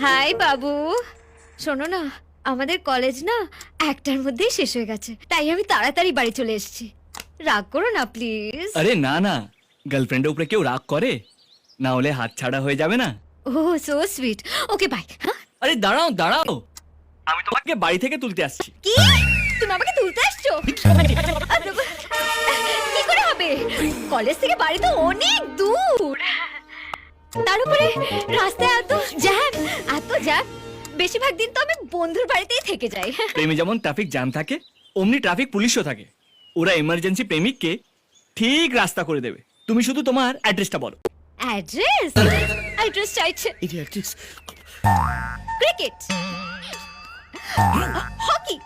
High বাবু, শোনো না, আমাদের কলেজ না একটার মধ্যেই শেষ হয়ে গেছে, তাই আমি তাড়াতাড়ি বাড়ি চলে এসেছি। রাগ করো না প্লিজ। আরে না না, গার্লফ্রেন্ডের উপরে কেউ রাগ করে না, হলে হাত ছাড়া হয়ে যাবে না। ও সো সুইট। Okay bye. আরে দাঁড়াও দাঁড়াও, আমি তোমাকে বাড়ি থেকে তুলতে আসছি। কি, তুমি আমাকে তুলতে আসছো? কি করে হবে? কলেজ থেকে বাড়ি তো অনেক দূর, তার উপরে রাস্তায় এত জ্যাম। বেশিরভাগ দিন তো আমি বন্ধুর বাড়িতেই থেকে যাই। প্রেমে যেমন ট্রাফিক জ্যাম থাকে, অমনি ট্রাফিক পুলিশও থাকে। ওরা এমার্জেন্সি প্রেমিককে ঠিক রাস্তা করে দেবে। তুমি শুধু তোমার অ্যাড্রেসটা বলো। অ্যাড্রেস চাইছে? Cricket, hockey,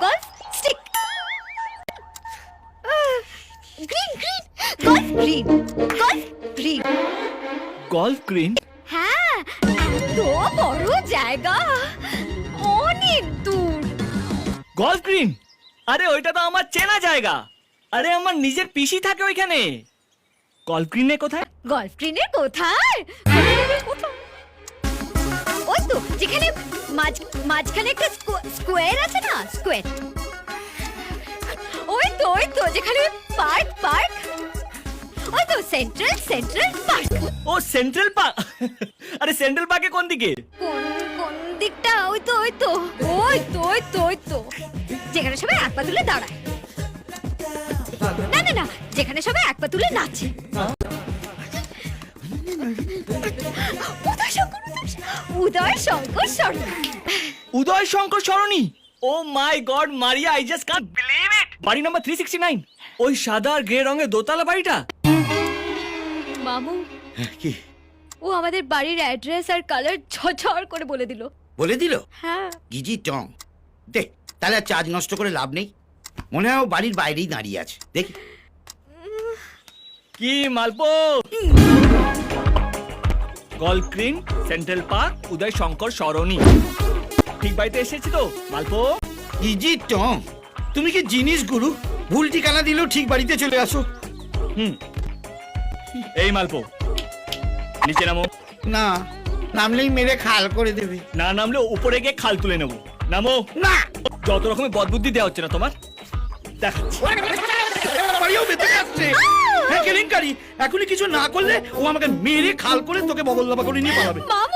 golf stick, green. Golf green? হ্যাঁ, এত বড় জায়গা, অনেক দূর। Golf green? আরে ওইটা তো আমার চেনা জায়গা। আরে আমার নিজের পিসি থাকে ওইখানে। গলফ গ্রিনে কোথায়? গলফ গ্রিনের কোথায়? ওই তো যেখানে মাঝখানে একটা স্কোয়ার আছে না, স্কোয়ার। ওই তো যেখানে পার্ক। ওই তো সেন্ট্রাল পার্ক। ও সেন্ট্রাল পার্ক? আরে সেন্ট্রাল পার্কে কোন দিকে? কোন দিকটা? ওই তো যেখানে সবাই এক পা তুলে দাঁড়ায়। না, যেখানে সবাই এক পা তুলে নাচে। উদয় শঙ্কর সরণি। Oh my god Maria, I just can't believe it. বাড়ি নাম্বার 369, ওই সাদা আর গ্রে রঙের দোতলা বাড়িটা। মামু, কি ও আমাদের বাড়ির অ্যাড্রেস আর কালার ঝরঝর করে বলে দিল। বলে দিল? হ্যাঁ। গিজি টং দেখ, তাহলে আর চার্জ নষ্ট করে লাভ নেই। মনে হয় ও বাড়ির বাইরেই দাঁড়িয়ে আছে। দেখি কি মালপো? গলফ গ্রিন, সেন্ট্রাল পার্ক, উদয় শঙ্কর সরণি। ঠিক বাড়িতে এসেছি তো মালপো? গিজি টং, তুমি কি জিনিস গুরু? ভুল ঠিকানা দিলেও ঠিক বাড়িতে চলে আসো। এই মালপো, নিচে নামো। না, নামলেই মেরে খাল করে দেবে। না নামলে উপরে গিয়ে খাল তুলে নেবো। নামো। না, যত রকমের বদবুদ্ধি দেওয়া হচ্ছে না তোমার, দেখাচ্ছি। বাড়িও বেঁচে যাচ্ছে। হ্যাঁ, কেলেঙ্কারি। এখনই কিছু না করলে ও আমাকে মেরে খাল করে তোকে বগল দাবা করে নিয়ে পালাবে। মামু